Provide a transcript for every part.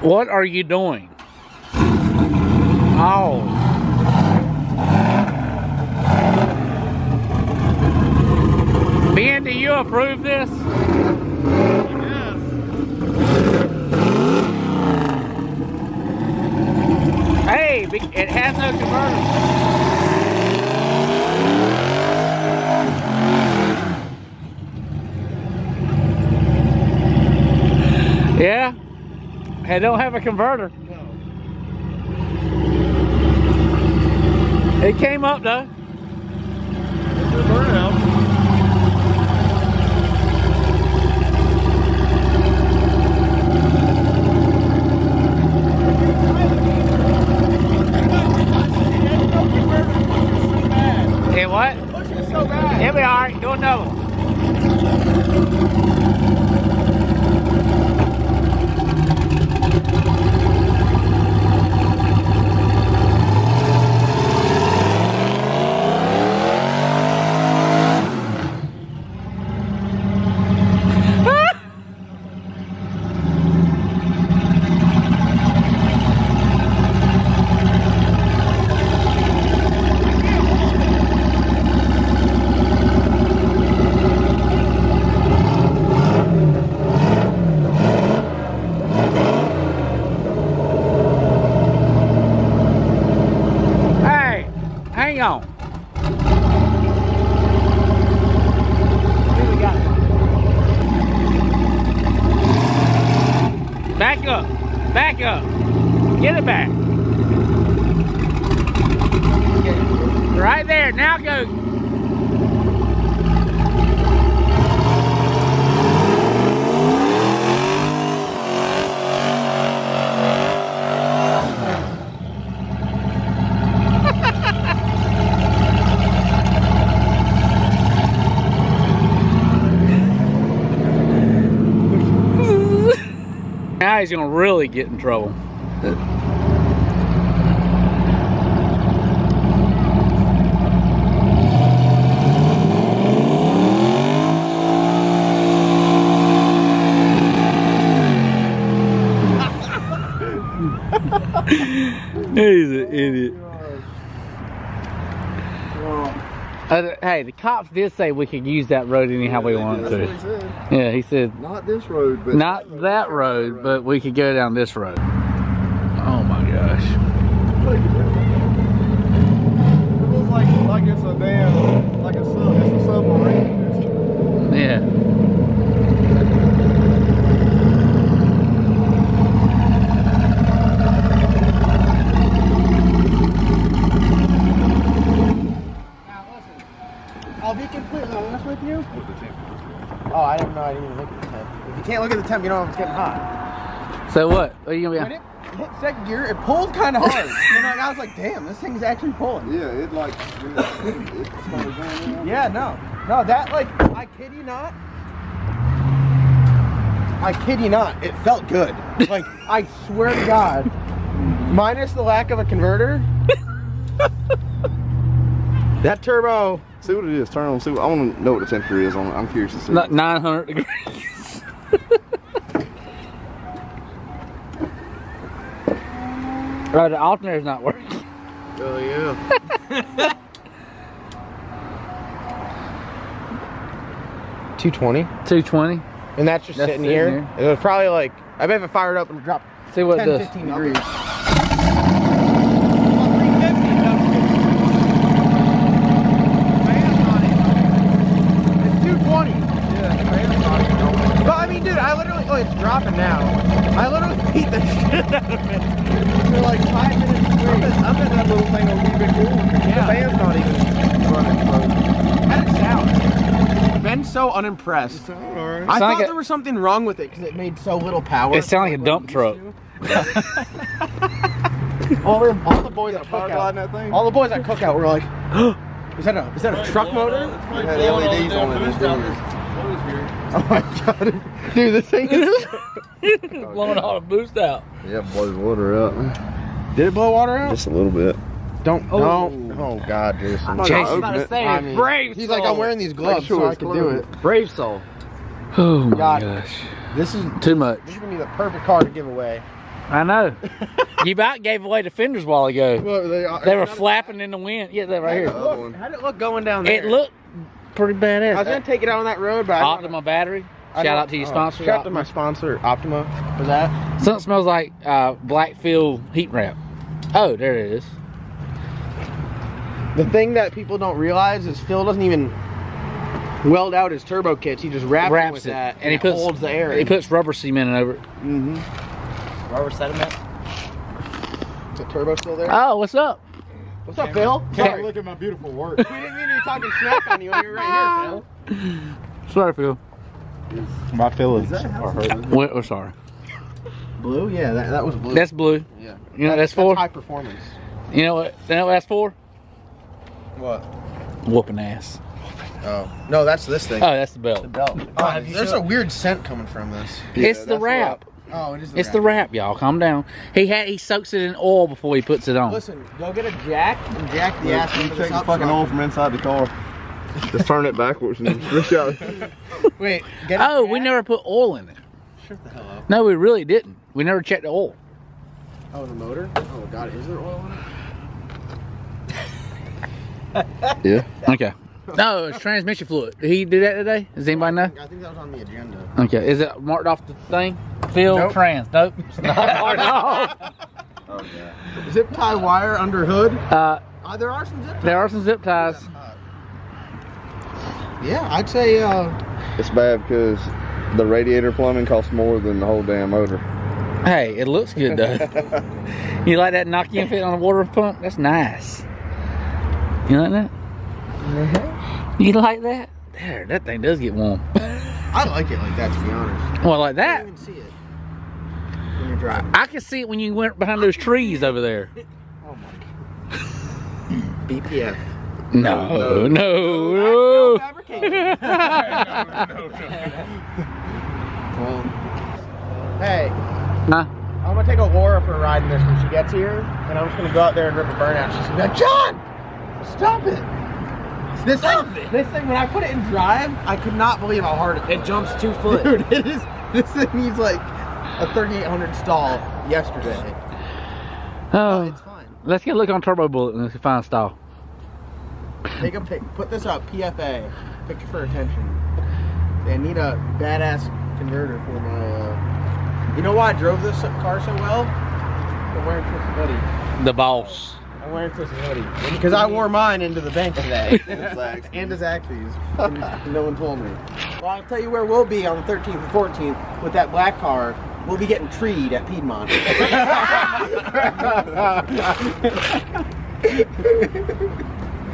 What are you doing? Oh. Ben, do you approve this? Yes. Hey, it has no converter. Yeah? It don't have a converter. No. It came up though. It's a burnout. Hey, what? Pushing so bad. It'll be alright. Do another one. Hang on. Back up. Back up. Get it back. Right there. Now go. Now he's gonna really get in trouble. He's an idiot. Hey, the cops did say we could use that road anyhow we want to. That's what he said. Yeah, he said Not this road, but not that road, but we could go down this road. Oh my gosh. It looks like it's a damn, like it's a submarine. Yeah. I'll be completely honest with you. Oh, I didn't know. I didn't even look at the temp. If you can't look at the temp, you know it's getting hot. So what? What are you gonna When be? it hit second gear, it pulled kind of hard. And I was like, damn, this thing's actually pulling. Yeah, it like it started going on. Yeah, no, that like, I kid you not. I kid you not. It felt good. Like, I swear to God, minus the lack of a converter. That turbo. See what it is. Turn on. See. I want to know what the temperature is on it. I'm curious to see. Not 900 degrees. Right, the alternator's not working. Oh yeah. 220. 220. And that's just That's sitting sitting here. here. It was probably like, I bet if it fired up and dropped See what 10, it does. 15 degrees. It's 220. Yeah. But I mean, dude, I literally, oh, it's dropping now. I literally beat the shit out of it for like 5 minutes straight. I bet that little thing will be a bit cool. Yeah. The fan's not even running. So. How did it sound? Ben's so unimpressed. Sound alright. I Sound thought like there was something wrong with it because it made so little power. It sounded like a dump truck. all the boys at Power Cookout, gliding that thing. all the boys at Cookout were like, is that a truck motor? Yeah, the LEDs on it. Oh my god, dude, this thing is. Blowing all the boost out. Yeah, blows water up. Did it blow water out? Just a little bit. Don't. Oh. Oh god, Jason. not Jason's open about to it. say, I mean, brave he's soul. like, I'm wearing these gloves sure so I it's can do it. closed. Brave soul. Oh my God. gosh. This is Too much. gonna be the perfect car to give away. I know. You about gave away the fenders a while ago. Look, They were flapping in the wind. Yeah, they're right here. How'd it look going down there? It looked pretty badass. I was gonna take it out on that road, but Optima battery. Shout out to your sponsor. Shout out to my sponsor, Optima. Was that? Something smells like Blackfield heat wrap. Oh, there it is. The thing that people don't realize is Phil doesn't even weld out his turbo kits. He just wraps with it, that, and he holds the air. He puts rubber cement over it. Mm-hmm. Rubber sediment. Is the turbo still there? Oh, what's up? What's up, Phil? Sorry, look at my beautiful work. We didn't mean to be talking smack on you when you were right here, Phil. Sorry, Phil. My feelings are hurt. Oh, sorry. Blue? Yeah, that was blue. That's blue. Yeah. You know what that's for? High performance. You know what that's for? What? Whooping ass. Oh. No, that's this thing. Oh, that's the belt. The belt. Oh, there's a weird scent coming from this. It's the wrap. Oh, it is the It's the wrap, y'all. Calm down. He soaks it in oil before he puts it on. Listen, go get a jack and jack the ass into Take the fucking oil from inside the car. Just turn it backwards and then switch out. Wait, get a we jack? never put oil in it. Shut the hell up. No, we really didn't. We never checked the oil. Oh, the motor? Oh, God, is there oil in it? Yeah. Okay. No, it's transmission fluid. Did he do that today? Does anybody know? I think that was on the agenda. Okay. Is it marked off the thing? Field Nope. trans. Nope. It's not marked off. Oh, yeah. Zip tie wire under hood? There are some zip ties. There are some zip ties. Yeah, I'd say, It's bad because the radiator plumbing costs more than the whole damn motor. Hey, it looks good though. You like that knock-in fit on a water pump? That's nice. You like that? You like that? There, that thing does get warm. I like it like that, to be honest. Well, like I that. can't even see it when you're driving. I can see it when you went behind those trees over there. Oh my. BPF. No. Fabrication. Hey, Huh? I'm gonna take Laura for a ride in this when she gets here, and I'm just gonna go out there and rip a burnout. She's gonna be like, John, stop it! This thing, when I put it in drive, I could not believe how hard it jumps 2 foot. Dude, it is. This thing needs like a 3800 stall yesterday. Oh, It's fine. let's get a look on Turbo Bullet and let's find a style. Take a pic. Put this up. PFA. Picture for attention. I need a badass converter for my. You know why I drove this car so well? I'm wearing Twisted hoodie. The boss. I'm wearing Twisted hoodie because I wore mine into the bank today. And his Axes. And no one told me. Well, I'll tell you where we'll be on the 13th and 14th with that black car. We'll be getting treed at Piedmont.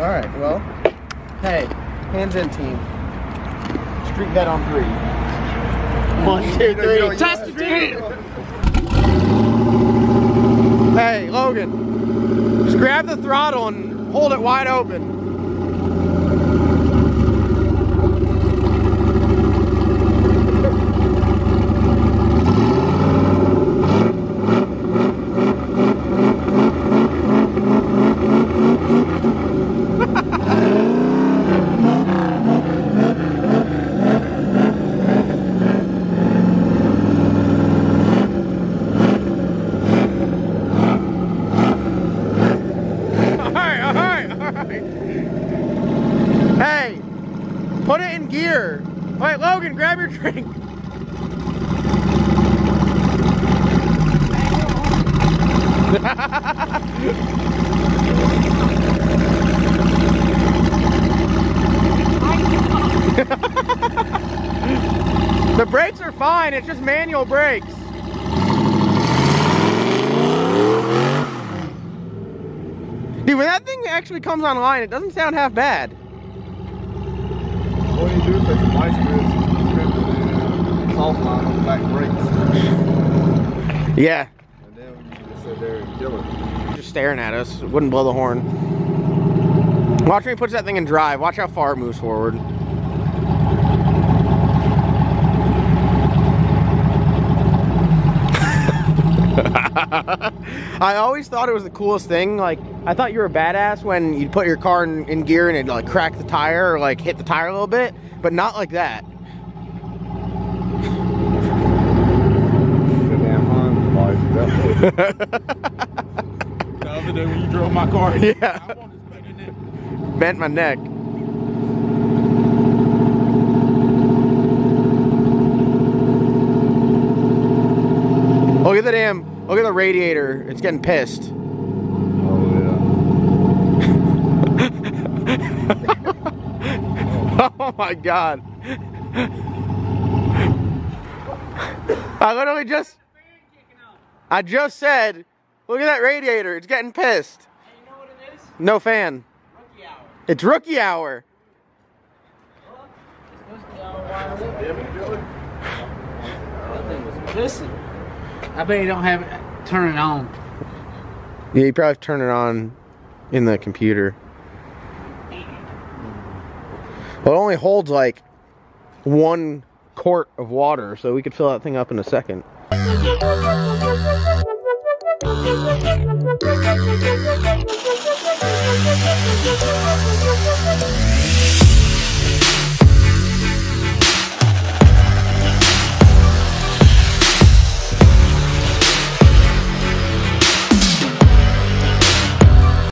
All right, well, hey, hands in, team. Street bet on 3. 1, 2, 3. Test the team. Hey, Logan, just grab the throttle and hold it wide open. Hey, put it in gear. Wait, Logan, grab your drink. The brakes are fine, it's just manual brakes. Dude, when that thing actually comes online, it doesn't sound half bad. What do you do if it's ice grids, soft line on the back brakes? Yeah. And then you can just sit there and kill it. Just staring at us. It wouldn't blow the horn. Watch me put that thing in drive. Watch how far it moves forward. I always thought it was the coolest thing. Like, I thought you were a badass when you'd put your car in gear and it'd like crack the tire or like hit the tire a little bit, but not like that. The damn Honda lights. The other day when you drove my car. Yeah. I wanted to bend your neck. Bent my neck. Look at the radiator. It's getting pissed. Oh, yeah. Oh my God. I just said, look at that radiator. It's getting pissed. Hey, you know what it is? No fan. Rookie hour. It's rookie hour. Well, it's rookie hour while that thing was pissing. I bet you don't have it turning on. Yeah, you probably have to turn it on in the computer. Well, it only holds like 1 quart of water, so we could fill that thing up in a second.